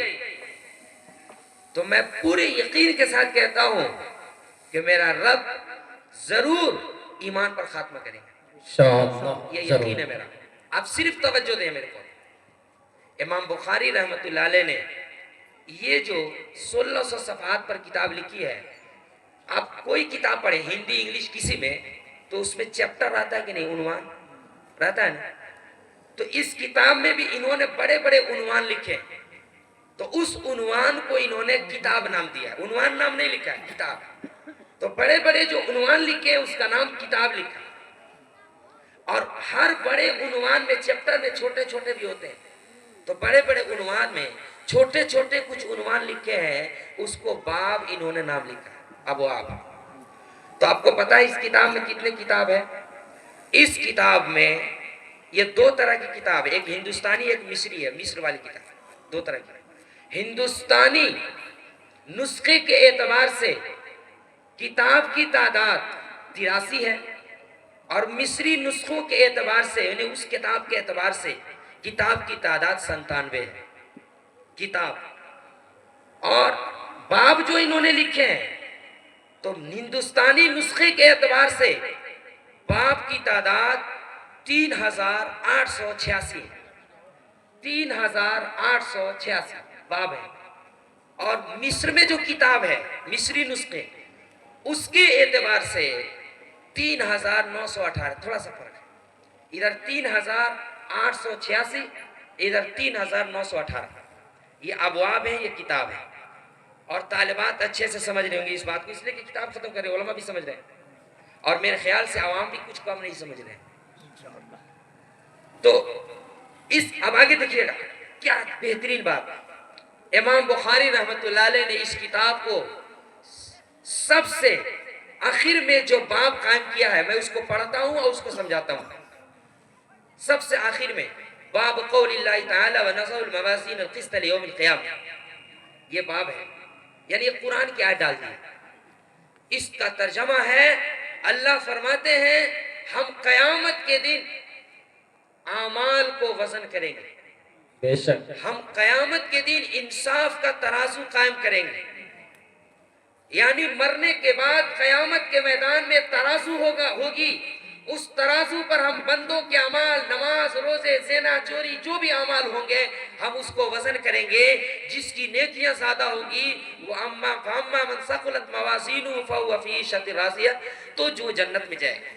تو میں پورے یقین کے ساتھ کہتا ہوں کہ میرا رب ضرور ایمان پر خاتمہ کرے گا. انشاءاللہ یہ ضرور. یقین ہے میرا. آپ صرف توجہ دیں میرے کو. امام بخاری رحمت اللہ علیہ نے یہ جو 1600 صفحات پر کتاب لکھی ہے, آپ کوئی کتاب پڑھیں ہندی انگلش کسی میں, تو اس میں چیپٹر رہتا ہے کہ نہیں, عنوان رہتا ہے نا. تو اس کتاب میں بھی انہوں نے بڑے بڑے عنوان لکھے, تو اس عنوان کو انہوں نے کتاب نام دیا. عنوان نام نہیں لکھا ہے, کتاب. تو بڑے بڑے جو عنوان لکھے اس کا نام کتاب لکھا. اور ہر بڑے عنوان میں چیپٹر میں چھوٹے چھوٹے بھی ہوتے ہیں, تو بڑے بڑے عنوان میں چھوٹے چھوٹے کچھ عنوان لکھے ہیں, اس کو باب انہوں نے نام لکھا, ابواب. تو آپ کو پتا ہے اس کتاب میں کتنے کتاب ہے؟ اس کتاب میں یہ 2 طرح کی کتاب ہے, ایک ہندوستانی ایک مصری ہے. مصر والی کتاب 2 طرح کی. ہندوستانی نسخے کے اعتبار سے کتاب کی تعداد 83 ہے, اور مصری نسخوں کے اعتبار سے یعنی اس کتاب کے اعتبار سے کتاب کی تعداد 97 ہے کتاب. اور باب جو انہوں نے لکھے ہیں تو ہندوستانی نسخے کے اعتبار سے باب کی تعداد 3886 ہے. 3886 باب ہے. اور مصر میں جو کتاب ہے مصری نسخے, اس کے اعتبار سے 3918, تھوڑا سا فرق ہے. ادھر 3886, ادھر 3918. یہ ابواب ہیں, یہ کتاب ہے. اور طالبات اچھے سے سمجھ رہے ہوں گے اس بات کو, اس لیے کہ کتاب ختم کر رہے, علماء بھی سمجھ رہے ہیں, اور میرے خیال سے عوام بھی کچھ کم نہیں سمجھ رہے ہیں. تو اب آگے دیکھیے گا کیا بہترین بات. امام بخاری رحمت اللہ علیہ نے اس کتاب کو سب سے آخر میں جو باب قائم کیا ہے, میں اس کو پڑھتا ہوں اور اس کو سمجھاتا ہوں. سب سے آخر میں باب قول اللہ تعالی ونضع الموازین القسط لیوم القیامہ, یہ باب ہے, یعنی یہ قرآن کی آیت ڈال دی. اس کا ترجمہ ہے اللہ فرماتے ہیں ہم قیامت کے دن اعمال کو وزن کریں گے. بے شک. ہم قیامت کے دن انصاف کا ترازو قائم کریں گے. یعنی مرنے کے بعد قیامت کے میدان میں ترازو ہوگی. اس ترازو پر ہم بندوں کے اعمال, نماز, روزے, زنا, چوری, جو بھی اعمال ہوں گے ہم اس کو وزن کریں گے. جس کی نیکیاں زیادہ ہوں گی وہ اما من ثقلت موازینہ فہو فی عیشۃ راضیہ, تو جو جنت میں جائے گا,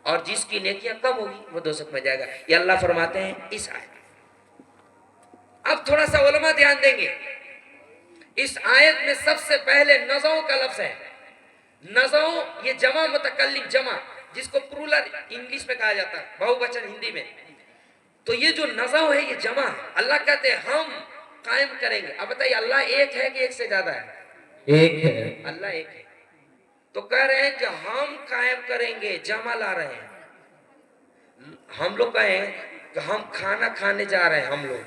اور جس کی نیکیاں کم ہوگی وہ دوزخ میں جائے گا. یہ اللہ فرماتے ہیں اس آیت. اب تھوڑا سا علماء دھیان دیں گے, اس آیت میں سب سے پہلے نزعوں کا لفظ ہے. نزعوں یہ جمع متکلم جمع, جس کو پرولر انگلش میں کہا جاتا ہے, بہو وچن ہندی میں. تو یہ جو نزع ہے یہ جمع ہے. اللہ کہتے ہیں ہم قائم کریں گے. اب بتائیے اللہ ایک ہے کہ ایک سے زیادہ ہے؟ ایک ہے. اللہ ایک ہے. تو کہہ رہے ہیں کہ ہم قائم کریں گے, جمع لا رہے ہیں. ہم لوگ کہیں کہ ہم کھانا کھانے جا رہے ہیں ہم لوگ,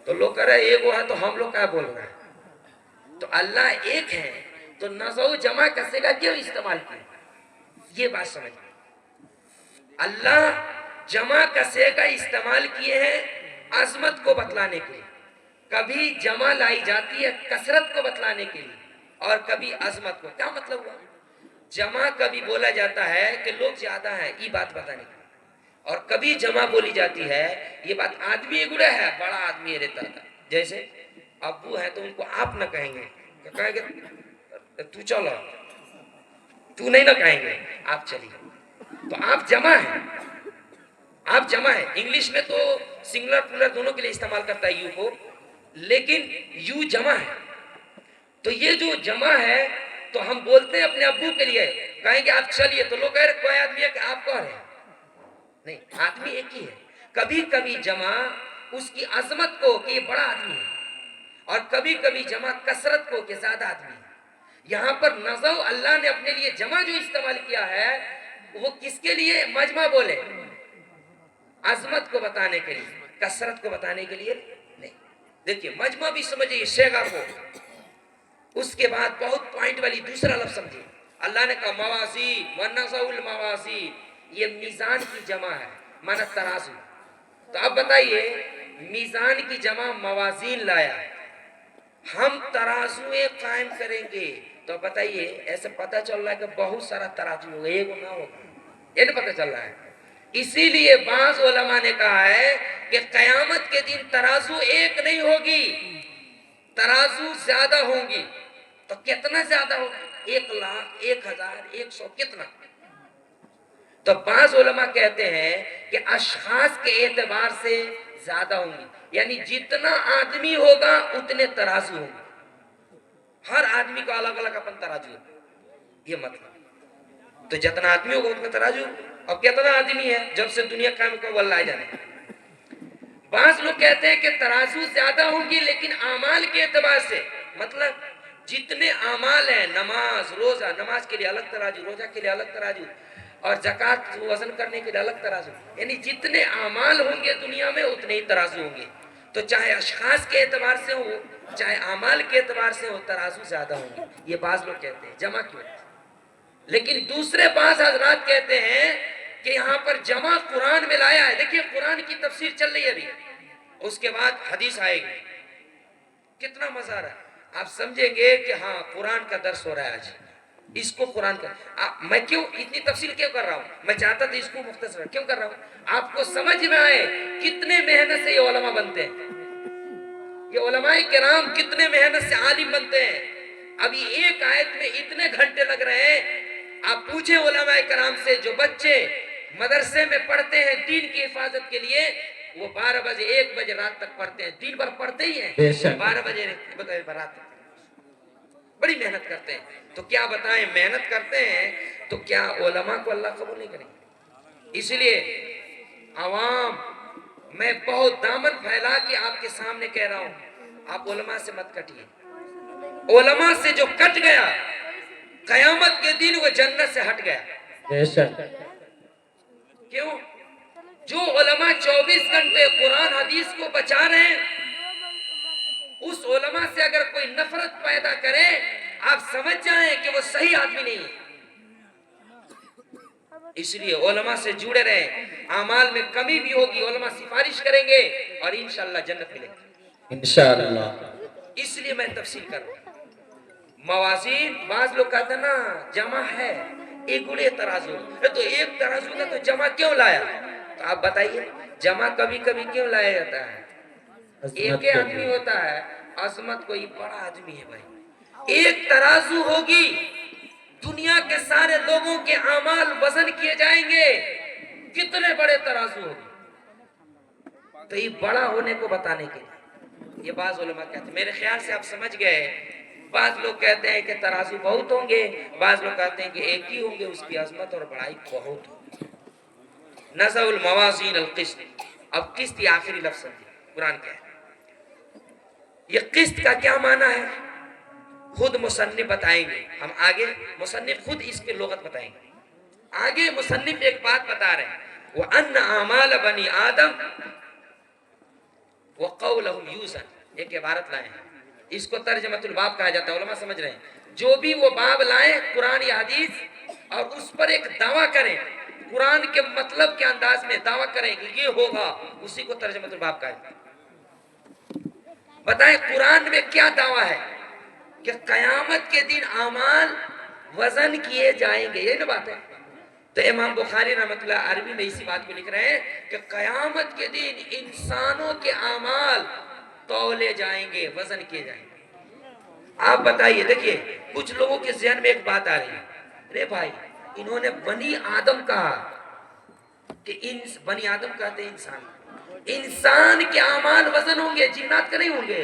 تو لوگ کہہ رہے ہیں ایک وہ ہے, تو ہم لوگ کیا بول رہے ہیں؟ تو اللہ ایک ہے تو نزع جمع کا صیغہ کیوں استعمال کیا؟ یہ بات سمجھ. اللہ جمع کا صیغہ استعمال کیے ہیں عظمت کو بتلانے کے لیے. کبھی جمع لائی جاتی ہے کثرت کو بتلانے کے لیے, اور کبھی عظمت کو. کیا مطلب ہوا؟ جمع کبھی بولا جاتا ہے کہ لوگ زیادہ ہیں, یہ بات بتانے کے لیے. اور کبھی جمع بولی جاتی ہے, یہ بات آدمی گڑا ہے, بڑا آدمی رہتا تھا. جیسے ابو ہے تو ان کو آپ نہ کہیں گے, کہیں گے تو چلو, تو نہیں نہ کہیں گے, آپ چلیے. تو آپ جمع ہیں, آپ جمع ہے. انگلش میں تو سنگولر پلورل دونوں کے لیے استعمال کرتا ہے یو کو, لیکن یوں جمع ہے. تو یہ جو جمع ہے تو ہم بولتے ہیں اپنے ابو کے لیے, کہیں گے آپ چلیے, تو لوگ کہہ رہے کوئی آدمی ہے کہ آپ کون ہے؟ نہیں, آدمی ایک ہی ہے. کبھی کبھی جمع اس کی عظمت کو کہ یہ بڑا آدمی ہے, اور کبھی کبھی جمع کثرت کو کہ زیادہ آدمی ہے. یہاں پر نزو اللہ نے اپنے لیے جمع جو استعمال کیا ہے وہ کس کے لیے مجمع بولے؟ عظمت کو بتانے کے لیے, کثرت کو بتانے کے لیے نہیں. دیکھیے مجمع بھی سمجھے شیگا کو. اس کے بعد بہت پوائنٹ والی دوسرا لفظ سمجھے, اللہ نے کہا موازین ونزع الموازین, یہ میزان کی جمع ہے, مانا ترازو. تو اب بتائیے میزان کی جمع موازین لایا, ہم ترازویں قائم کریں گے, تو بتائیے ایسے پتہ چل رہا ہے کہ بہت سارا ترازو ہوگا, ایک نہ ہوگا, یہ نہیں پتہ چل رہا ہے. اسی لیے بعض علماء نے کہا ہے کہ قیامت کے دن ترازو ایک نہیں ہوگی, ترازو زیادہ ہوں گی. تو کتنا زیادہ ہوگا؟ 1,00,000, 1,000, 100, کتنا؟ تو بعض علماء کہتے ہیں کہ اشخاص کے اعتبار سے زیادہ ہوں گی, یعنی جتنا آدمی ہوگا اتنے ترازو ہوں گے. ہر آدمی کو الگ الگ اپن ترازو ہے, یہ مطلب. تو جتنا آدمی ہوگا اتنا ترازو. اور کتنا آدمی ہے جب سے دنیا قائم کو وہ اللہ جانے. بعض لوگ کہتے ہیں کہ ترازو زیادہ ہوں گی لیکن اعمال کے اعتبار سے, مطلب جتنے اعمال ہیں, نماز روزہ, نماز کے لیے الگ ترازو, روزہ کے لیے الگ ترازو, اور زکات وزن کرنے کے لیے الگ ترازو, یعنی جتنے اعمال ہوں گے دنیا میں اتنے ہی ترازو ہوں گے. تو چاہے اشخاص کے اعتبار سے ہو چاہے اعمال کے اعتبار سے ہو, ترازو زیادہ ہوں گے. یہ بعض لوگ کہتے ہیں جمع کیوں. لیکن دوسرے بعض حضرات کہتے ہیں کہ یہاں پر جمع قرآن میں لایا ہے. دیکھیے قرآن کی تفسیر چل رہی ہے ابھی, اس کے بعد حدیث آئے گی. کتنا مزہ آ رہا ہے, آپ سمجھیں گے کہ ہاں قرآن کا درس ہو رہا ہے آج. اس کو قرآن کا, میں کیوں اتنی تفصیل کیوں کر رہا ہوں؟ میں چاہتا تھا اس کو مختصر کیوں کر رہا ہوں, آپ کو سمجھ میں آئے کتنے محنت سے یہ علماء بنتے ہیں. یہ علماء کرام کتنے محنت سے عالم بنتے ہیں. ابھی ایک آیت میں اتنے گھنٹے لگ رہے ہیں. آپ پوچھیں علماء کرام سے جو بچے مدرسے میں پڑھتے ہیں دین کی حفاظت کے لیے, وہ 12 بجے 1 بجے رات تک پڑھتے ہیں, دن بھر پڑھتے ہی ہیں, 12 بجے رات تک بڑی محنت کرتے ہیں. تو کیا بتائیں, محنت کرتے ہیں تو کیا علماء کو اللہ قبول نہیں کریں گے؟ اس لیے عوام, میں بہت دامن پھیلا کے آپ کے سامنے کہہ رہا ہوں, آپ علماء سے مت کٹیے. علماء سے جو کٹ گیا قیامت کے دن وہ جنت سے ہٹ گیا. بے شک. کیوں؟ جو علماء 24 گھنٹے قرآن حدیث کو بچا رہے ہیں, اس علماء سے اگر کوئی نفرت پیدا کرے, آپ سمجھ جائیں کہ وہ صحیح آدمی نہیں ہے. اس لیے علماء سے جڑے رہیں. اعمال میں کمی بھی ہوگی, علماء سفارش کریں گے اور انشاءاللہ جنت ملے گی انشاءاللہ. اس لیے میں تفصیل کر رہا ہوں. موازین, بعض لوگ کہتے ہیں نا جمع ہے, ایک گڑے ترازو, تو ایک ترازو کا تو جمع کیوں لایا؟ تو آپ بتائیے جمع کبھی کبھی کیوں لایا جاتا ہے؟ ایک ہی آدمی ہوتا ہے, عظمت کوئی بڑا آدمی ہے بھائی. ایک ترازو ہوگی, دنیا کے سارے لوگوں کے اعمال وزن کیے جائیں گے, کتنے بڑے ترازو ہوگی. تو یہ بڑا ہونے کو بتانے کے لیے یہ بعض علماء کہتے ہیں. میرے خیال سے آپ سمجھ گئے. بعض لوگ کہتے ہیں کہ ترازو بہت ہوں گے, بعض لوگ کہتے ہیں کہ ایک ہی ہوں گے, اس کی عظمت اور بڑائی بہت ہوگی. نزع الموازین القسط. اب قسط یہ آخری لفظ ہے, قرآن کا ہے. یہ قسط کا کیا معنی ہے خود مصنف بتائیں گے. ہم آگے مصنف خود اس کے لغت بتائیں گے. آگے مصنف ایک بات بتا رہے ہیں, وَأَنَّ أَعْمَالَ بَنِي آدَمَ وَقَوْلَهُمْ يُوزَنُ. ایک عبارت لائے ہیں, اس کو ترجمۃ الباب کہا جاتا ہے. علماء سمجھ رہے ہیں, جو بھی وہ باب لائیں قرآن یا حدیث اور اس پر ایک دعویٰ کریں, قرآن کے مطلب کے انداز میں دعویٰ کریں کہ یہ ہوگا, اسی کو ترجمۃ الباب کہا جاتا ہے. بتائیں قرآن میں کیا دعویٰ ہے کہ قیامت کے دن اعمال وزن کیے جائیں گے, یہ نا بات ہے. تو امام بخاری رحمۃ اللہ عربی میں اسی بات کو لکھ رہے ہیں کہ قیامت کے دن انسانوں کے اعمال تولے جائیں گے, وزن کیے جائیں گے. آپ بتائیے, دیکھیے کچھ لوگوں کے ذہن میں ایک بات آ رہی ہے, رے بھائی انہوں نے بنی آدم کہا, کہ بنی آدم کہتے ہیں انسان, انسان کے اعمال وزن ہوں گے, جنات کے نہیں ہوں گے.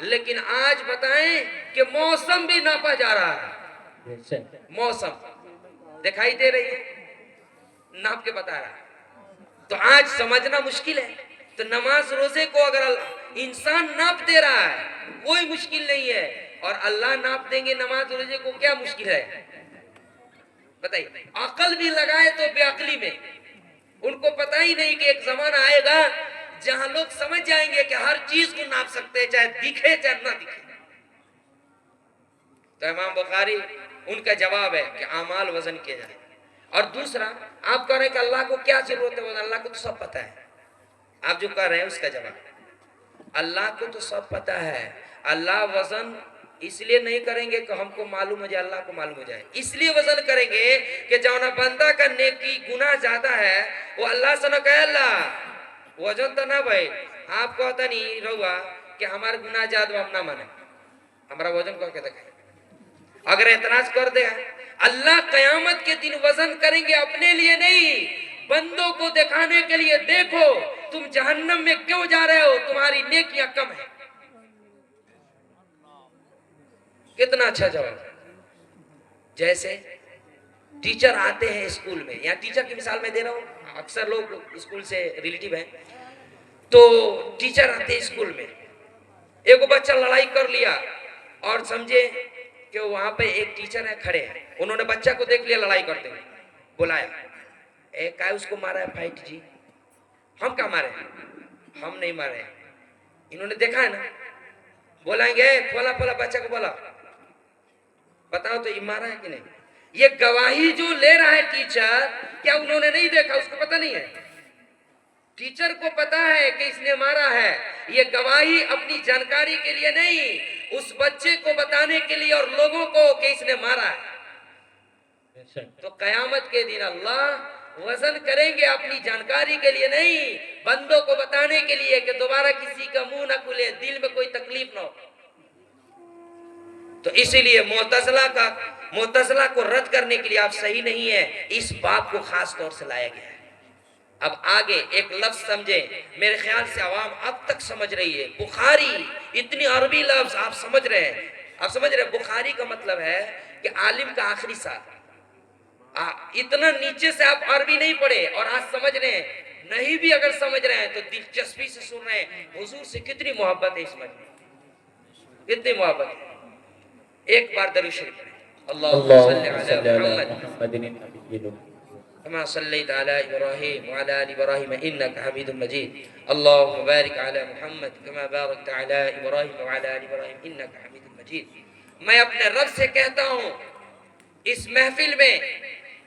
لیکن آج بتائیں کہ موسم بھی ناپا جا رہا ہے. بے شک. موسم دکھائی دے رہی ہے، ناپ کے بتا رہا ہے. تو آج سمجھنا مشکل ہے. تو نماز روزے کو اگر انسان ناپ دے رہا ہے کوئی مشکل نہیں ہے، اور اللہ ناپ دیں گے نماز روزے کو، کیا مشکل ہے بتائیے. عقل بھی لگائے تو بے عقلی میں. ان کو پتہ ہی نہیں کہ ایک زمانہ آئے گا جہاں لوگ سمجھ جائیں گے کہ ہر چیز کو ناپ سکتے ہیں، چاہے دکھے چاہے نہ دکھے. تو امام بخاری ان کا جواب ہے کہ اعمال وزن کیے جائیں. اور دوسرا آپ کہہ رہے ہیں کہ اللہ کو کیا ضرورت ہے وزن، اللہ کو تو سب پتہ ہے. آپ جو کہہ رہے ہیں اس کا جواب، اللہ کو تو سب پتہ ہے. اللہ وزن اس لیے نہیں کریں گے کہ ہم کو معلوم ہو جائے، اللہ کو معلوم ہو جائے. اس لیے وزن کریں گے کہ جونا بندہ کا نیکی گناہ زیادہ ہے وہ اللہ سے نہ کہے اللہ وزن تو نہ بھائی آپ کو ہوتا نہیں رہا کہ ہمارا گناہ زیادہ ہم نہ مانے، ہمارا وزن کو کہتا ہے. اگر اعتراض کر دے اللہ قیامت کے دن وزن کریں گے اپنے لیے نہیں، بندوں کو دکھانے کے لیے. دیکھو تم جہنم میں کیوں جا رہے ہو، تمہاری نیکیاں کم ہیں. کتنا اچھا جواب. جیسے ٹیچر آتے ہیں اسکول میں، یا ٹیچر کی مثال میں دے رہا ہوں، اکثر لوگ اسکول سے ریلیٹیو ہیں. تو ٹیچر آتے ہیں اسکول میں، ایک بچہ لڑائی کر لیا اور سمجھے کہ وہاں پہ ایک ٹیچر ہے کھڑے ہیں، انہوں نے بچہ کو دیکھ لیا لڑائی کرتے ہوئے، بلایا کہا اس کو مارا ہے فائٹ جی. ہم کہاں مارے ہیں، ہم نہیں مارے ہیں. انہوں نے دیکھا ہے نا، بولائیں گے کھولا کھولا بچہ کو بولا بتاؤ تو یہ مارا ہے کہ نہیں. یہ گواہی جو لے رہا ہے ٹیچر، کیا انہوں نے نہیں دیکھا، اس کو پتہ نہیں ہے. ٹیچر کو پتا ہے کہ اس نے مارا ہے. یہ گواہی اپنی جانکاری کے لیے نہیں، اس بچے کو بتانے کے لیے اور لوگوں کو کہ اس نے مارا ہے. تو قیامت کے دن اللہ وزن کریں گے اپنی جانکاری کے لیے نہیں، بندوں کو بتانے کے لیے کہ دوبارہ کسی کا منہ نہ کھلے، دل میں کوئی تکلیف نہ ہو. تو اسی لیے معتزلہ کو رد کرنے کے لیے آپ صحیح نہیں ہے، اس بات کو خاص طور سے لایا گیا ہے. اب آگے ایک لفظ سمجھیں، میرے خیال سے عوام اب تک سمجھ رہی ہے. بخاری، اتنی عربی لفظ آپ سمجھ رہے ہیں. آپ سمجھ رہے ہیں بخاری کا مطلب ہے کہ عالم کا آخری سال. اتنا نیچے سے آپ عربی نہیں پڑھے اور آج سمجھ رہے ہیں. نہیں بھی اگر سمجھ رہے ہیں تو دلچسپی سے سن رہے ہیں. حضور سے کتنی محبت ہے اس مجمع، کتنی محبت ہے. ایک بار درود شریف پڑھیں. اللهم صل علی محمد كما صليت على إبراهيم وعلى آل إبراهيم إنك حميد مجيد. اللهم بارك على محمد كما باركت على إبراهيم وعلى آل إبراهيم إنك حميد مجيد. میں اپنے رب سے کہتا ہوں اس محفل میں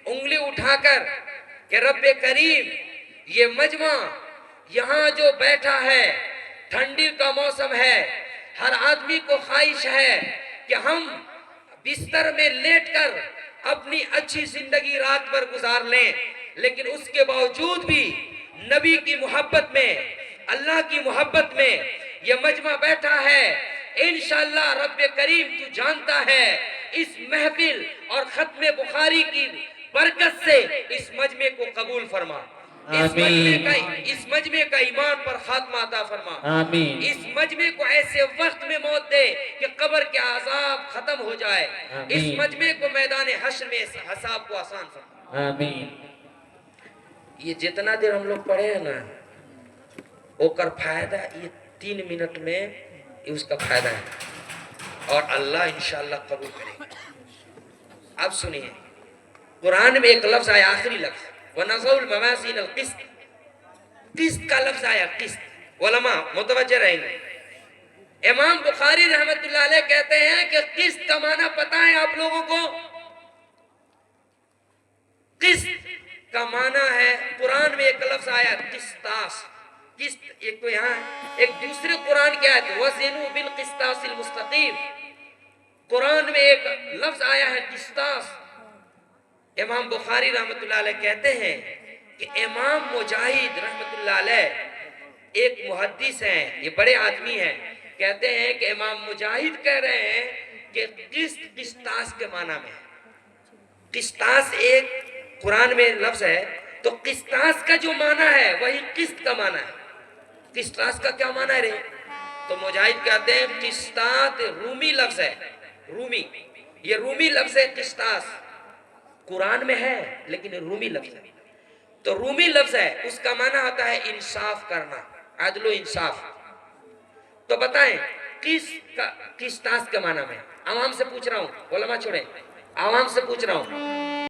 انگلی اٹھا کر کہ رب کریم یہ مجمع یہاں جو بیٹھا ہے، ٹھنڈی کا موسم ہے، ہر آدمی کو خواہش ہے کہ ہم بستر میں لیٹ کر اپنی اچھی زندگی رات بھر گزار لیں، لیکن اس کے باوجود بھی نبی کی محبت میں، اللہ کی محبت میں یہ مجمع بیٹھا ہے. انشاءاللہ رب کریم تو جانتا ہے اس محفل اور ختم بخاری کی برکت سے اس مجمع کو قبول فرما. اس مجمع کا ایمان پر خاتمہ عطا فرما. آمین. اس مجمع کو ایسے وقت میں موت دے کہ قبر کے عذاب ختم ہو جائے. اس مجمع کو میدان حشر میں حساب کو آسان فرما. آمین. یہ جتنا دیر ہم لوگ پڑھے ہیں نا، وہ کر فائدہ یہ 3 منٹ میں اس کا فائدہ ہے، اور اللہ انشاءاللہ قبول کرے گا. اب سنیے، قرآن میں ایک لفظ آیا، آخری لفظ وَنَضَعُ الْمَوَازِينَ الْقِسْطَ. قسط کا لفظ آیا، قسط. علماء متوجہ رہیں گے. امام بخاری رحمت اللہ علیہ کہتے ہیں کہ قسط کا معنی پتہ ہے آپ لوگوں کو؟ قسط کا معنی ہے، قرآن میں ایک لفظ آیا قسطاس. قسط ایک تو یہاں ہے، ایک دوسرے قرآن کی آیت وَزِنُوا بِالْقِسْطَاسِ الْمُسْتَقِيمِ. قرآن میں ایک لفظ آیا ہے قسطاس. امام بخاری رحمت اللہ علیہ کہتے ہیں کہ امام مجاہد رحمت اللہ علیہ ایک محدث ہیں، یہ بڑے آدمی ہیں. کہتے ہیں کہ امام مجاہد کہہ رہے ہیں کہ قسط قسطاس کے معنی میں ہے. قسطاس ایک قرآن میں لفظ ہے، تو قسطاس کا جو معنی ہے وہی قسط کا معنی ہے. قسطاس کا کیا معنی ہے رے؟ تو مجاہد کہتے ہیں قسطاس رومی لفظ ہے، رومی، یہ رومی لفظ ہے قسطاس، قرآن میں ہے لیکن رومی لفظ ہے، تو رومی لفظ ہے، اس کا معنی ہوتا ہے انصاف کرنا، عدل و انصاف۔ تو بتائیں قسطاس کے معنی میں عوام سے پوچھ رہا ہوں، علماء چھوڑیں، عوام سے پوچھ رہا ہوں